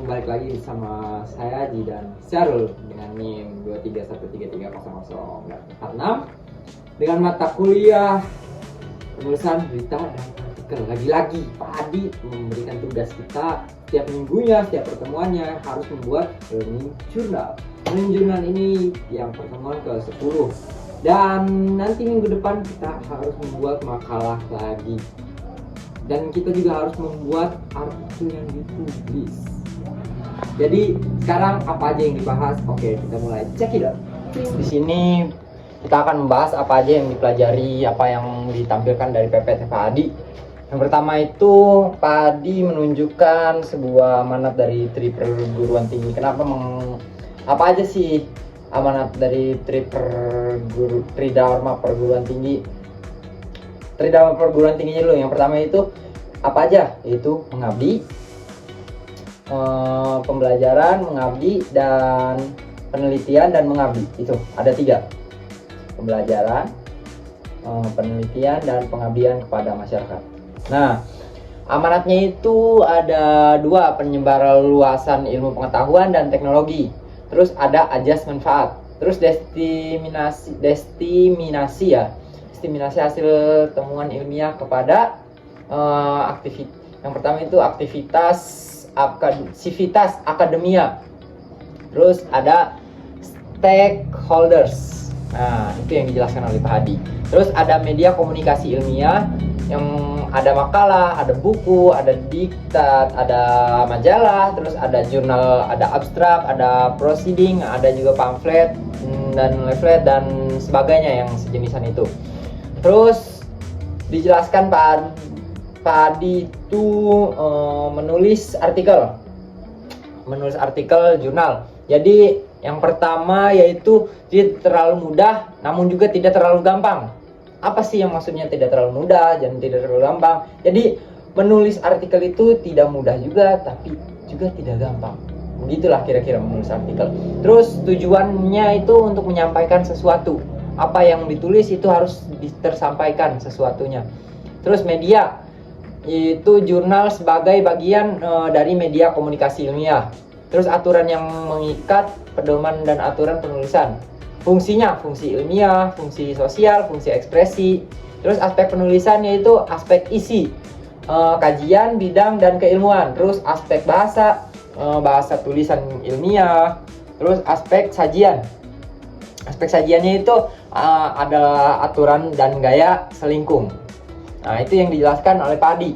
balik lagi sama saya Ji dan Syarul dengan NIM 2313300 dan 46 dengan mata kuliah penulisan berita dan artikel. Lagi-lagi Pak Adi memberikan tugas kita setiap minggunya, setiap pertemuannya harus membuat learning journal. Learning journal ini yang pertemuan ke-10 dan nanti minggu depan kita harus membuat makalah lagi. Dan kita juga harus membuat artikel yang ditulis. Jadi sekarang apa aja yang dibahas? Oke, kita mulai check it out. Di sini kita akan membahas apa aja yang dipelajari, apa yang ditampilkan dari PPT Pak Adi. Yang pertama itu Pak Adi menunjukkan sebuah amanat dari Tri Perguruan Tinggi. Apa aja sih amanat dari Tridharma Perguruan Tinggi? Tridharma Perguruan Tinggi dulu. Yang pertama itu apa aja? Yaitu mengabdi, pembelajaran, mengabdi, dan penelitian dan mengabdi. Itu ada 3: pembelajaran, penelitian, dan pengabdian kepada masyarakat. Nah, amanatnya itu ada 2: penyebaran luasan ilmu pengetahuan dan teknologi. Terus ada ajas manfaat. Terus destinasi hasil temuan ilmiah kepada yang pertama itu sivitas akademia. Terus ada stakeholders. Nah, itu yang dijelaskan oleh Pak Hadi. Terus ada media komunikasi ilmiah yang ada makalah, ada buku, ada diktat, ada majalah, terus ada jurnal, ada abstrak, ada proceeding, ada juga pamflet dan leaflet dan sebagainya yang sejenisan itu. Terus dijelaskan Pak Adi itu menulis artikel jurnal. Jadi yang pertama yaitu tidak terlalu mudah, namun juga tidak terlalu gampang. Apa sih yang maksudnya tidak terlalu mudah dan tidak terlalu gampang? Jadi menulis artikel itu tidak mudah juga, tapi juga tidak gampang. Begitulah kira-kira menulis artikel. Terus tujuannya itu untuk menyampaikan sesuatu. Apa yang ditulis itu harus tersampaikan sesuatunya. Terus media itu jurnal sebagai bagian dari media komunikasi ilmiah. Terus aturan yang mengikat, pedoman dan aturan penulisan. Fungsinya, fungsi ilmiah, fungsi sosial, fungsi ekspresi. Terus aspek penulisan yaitu aspek isi, kajian, bidang dan keilmuan. Terus aspek bahasa, bahasa tulisan ilmiah. Terus aspek sajian. Aspek sajiannya itu adalah aturan dan gaya selingkung. Nah, itu yang dijelaskan oleh Pak Adi.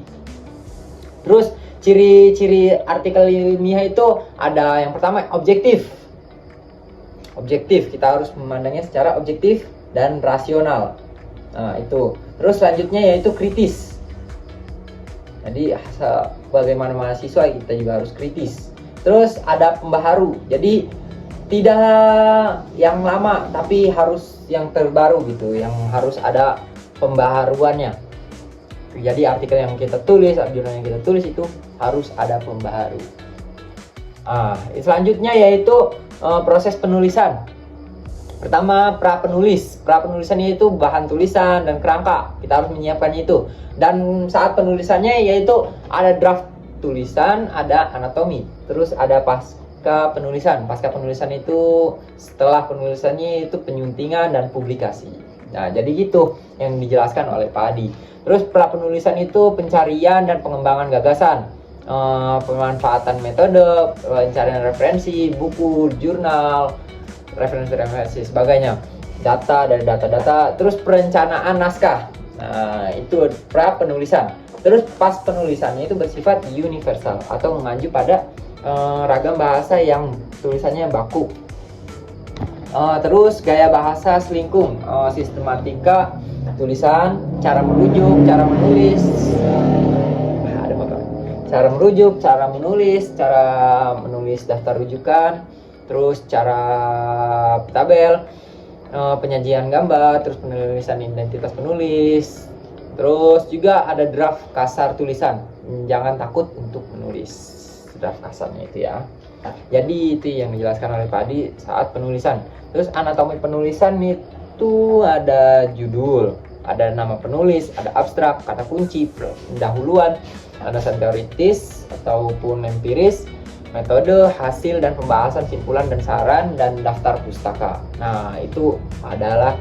Terus ciri-ciri artikel ilmiah itu ada yang pertama objektif. Objektif, kita harus memandangnya secara objektif dan rasional. Nah, itu. Terus selanjutnya yaitu kritis. Jadi bagaimana mahasiswa kita juga harus kritis. Terus ada pembaharu. Jadi tidak yang lama tapi harus yang terbaru gitu, yang harus ada pembaharuannya. Jadi artikel yang kita tulis, jurnal yang kita tulis itu harus ada pembaharu. Selanjutnya yaitu proses penulisan. Pertama, prapenulisannya itu bahan tulisan dan kerangka. Kita harus menyiapkan itu. Dan saat penulisannya yaitu ada draft tulisan, ada anatomi, terus ada pasca penulisan itu setelah penulisannya itu penyuntingan dan publikasi. Nah, jadi gitu yang dijelaskan oleh Pak Adi. Terus prapenulisan itu pencarian dan pengembangan gagasan, pemanfaatan metode, pencarian referensi, buku, jurnal, referensi sebagainya, data dari data-data, terus perencanaan naskah. Nah, itu prapenulisan. Terus pas penulisannya itu bersifat universal atau mengacu pada ragam bahasa yang tulisannya baku. Terus gaya bahasa selingkung, sistematika tulisan, cara merujuk, cara menulis, cara menulis daftar rujukan, terus cara tabel, penyajian gambar, terus penulisan identitas penulis. Terus juga ada draft kasar tulisan. Jangan takut untuk menulis draft kasarnya itu ya. Jadi itu yang dijelaskan oleh Pak Adi saat penulisan. Terus anatomi penulisan itu ada judul, ada nama penulis, ada abstrak, kata kunci, pendahuluan, ada teoritis ataupun empiris, metode, hasil dan pembahasan, simpulan dan saran, dan daftar pustaka. Nah, itu adalah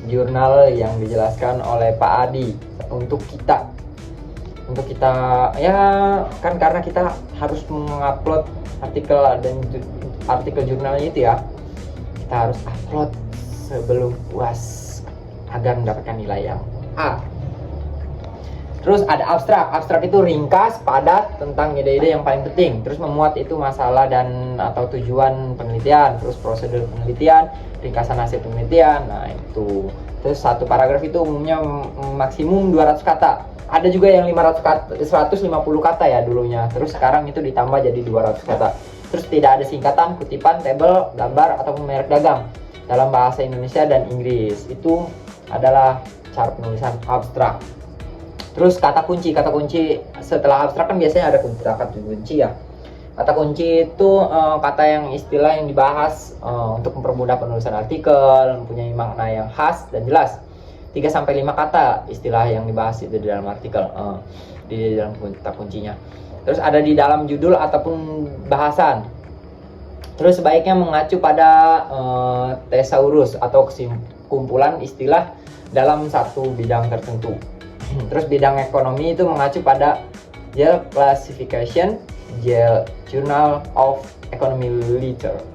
jurnal yang dijelaskan oleh Pak Adi untuk kita ya kan, karena kita harus mengupload artikel dan artikel jurnalnya itu ya, kita harus upload sebelum UAS agar mendapatkan nilai yang A. Terus ada abstrak itu ringkas, padat tentang ide-ide yang paling penting. Terus memuat itu masalah dan atau tujuan penelitian, terus prosedur penelitian, ringkasan hasil penelitian. Nah, itu. Terus satu paragraf itu umumnya maksimum 200 kata. Ada juga yang 150 kata ya dulunya. Terus sekarang itu ditambah jadi 200 kata. Terus tidak ada singkatan, kutipan, tabel, gambar ataupun merek dagang dalam bahasa Indonesia dan Inggris. Itu adalah cara penulisan abstrak. Terus kata kunci setelah abstrak kan biasanya ada kata kunci ya. Kata kunci itu kata yang istilah yang dibahas untuk mempermudah penulisan artikel, mempunyai makna yang khas dan jelas. 3-5 kata istilah yang dibahas itu di dalam artikel, di dalam kata kuncinya. Terus ada di dalam judul ataupun bahasan. Terus sebaiknya mengacu pada thesaurus atau kumpulan istilah dalam satu bidang tertentu. Terus bidang ekonomi itu mengacu pada Yale Classification, Yale Journal of Economy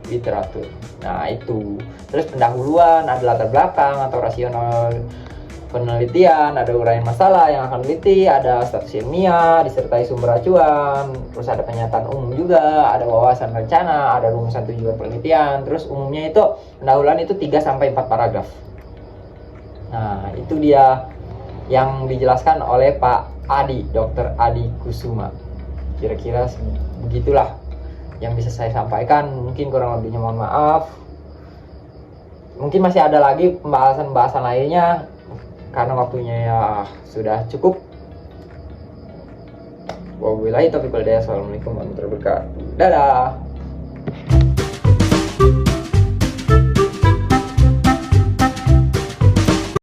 Literature. Nah, itu. Terus pendahuluan, ada latar belakang atau rasional penelitian, ada uraian masalah yang akan teliti, ada status ilmiah, disertai sumber acuan, terus ada pernyataan umum juga, ada wawasan rencana, ada rumusan tujuan penelitian. Terus umumnya itu pendahuluan itu 3-4 paragraf. Nah, itu dia yang dijelaskan oleh Pak Adi, Dr. Adi Kusuma. Kira-kira begitulah yang bisa saya sampaikan. Mungkin kurang lebihnya mohon maaf. Mungkin masih ada lagi pembahasan lainnya, karena waktunya ya sudah cukup. Wabillahi taufiq wal hidayah. Assalamualaikum warahmatullahi wabarakatuh. Dadah.